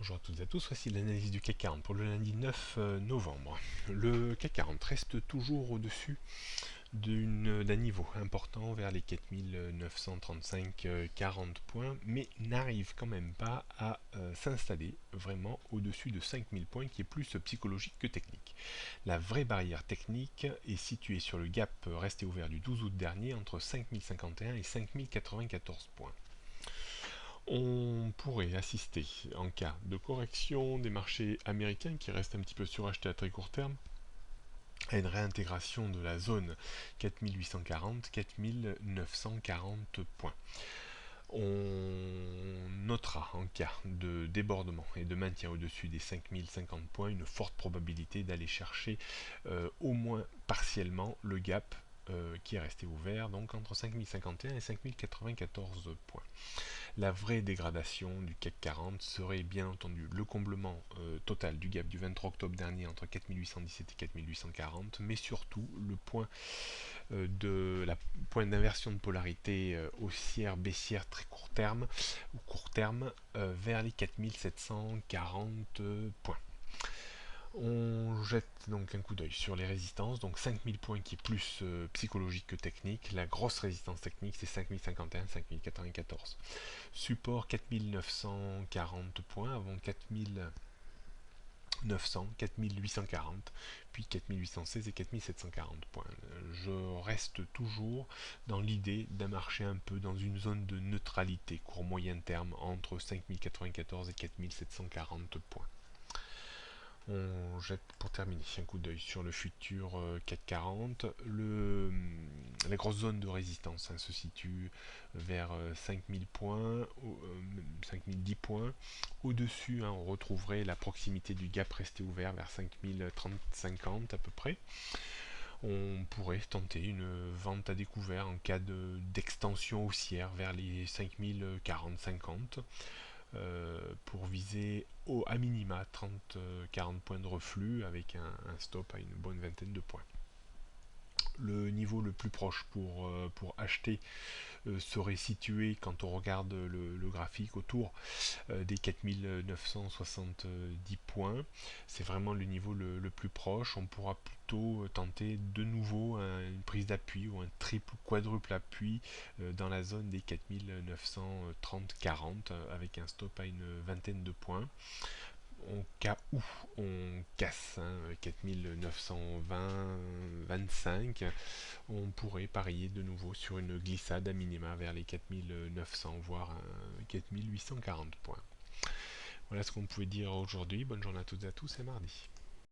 Bonjour à toutes et à tous, voici l'analyse du CAC 40 pour le lundi 9 novembre. Le CAC 40 reste toujours au-dessus d'un niveau important vers les 4935-40 points, mais n'arrive quand même pas à s'installer vraiment au-dessus de 5000 points, qui est plus psychologique que technique. La vraie barrière technique est située sur le gap resté ouvert du 12 août dernier entre 5051 et 5094 points. On pourrait assister, en cas de correction des marchés américains qui restent un petit peu surachetés à très court terme, à une réintégration de la zone 4840-4940 points. On notera en cas de débordement et de maintien au-dessus des 5050 points une forte probabilité d'aller chercher au moins partiellement le gap qui est resté ouvert, donc entre 5051 et 5094 points. La vraie dégradation du CAC 40 serait bien entendu le comblement total du gap du 23 octobre dernier entre 4817 et 4840, mais surtout le point point d'inversion de polarité haussière-baissière très court terme ou court terme vers les 4740 points. On jette donc un coup d'œil sur les résistances, donc 5000 points qui est plus psychologique que technique. La grosse résistance technique c'est 5051, 5094. Support 4940 points avant 4900, 4840, puis 4816 et 4740 points. Je reste toujours dans l'idée d'un marché un peu dans une zone de neutralité court-moyen terme entre 5094 et 4740 points. On jette pour terminer un coup d'œil sur le futur CAC 40. La grosse zone de résistance se situe vers 5000 points, 5010 points. Au-dessus, on retrouverait la proximité du gap resté ouvert vers 5030-50 à peu près. On pourrait tenter une vente à découvert en cas d'extension haussière vers les 5040-50. Pour viser à minima 30-40 points de reflux avec un stop à une bonne vingtaine de points. Le niveau le plus proche pour acheter serait situé, quand on regarde le graphique, autour des 4970 points. C'est vraiment le niveau le plus proche. On pourra plutôt tenter de nouveau une prise d'appui ou un triple ou quadruple appui dans la zone des 4930-40 avec un stop à une vingtaine de points. En cas où on casse 4920-25, on pourrait parier de nouveau sur une glissade à minima vers les 4900 voire 4840 points. Voilà ce qu'on pouvait dire aujourd'hui. Bonne journée à toutes et à tous et mardi.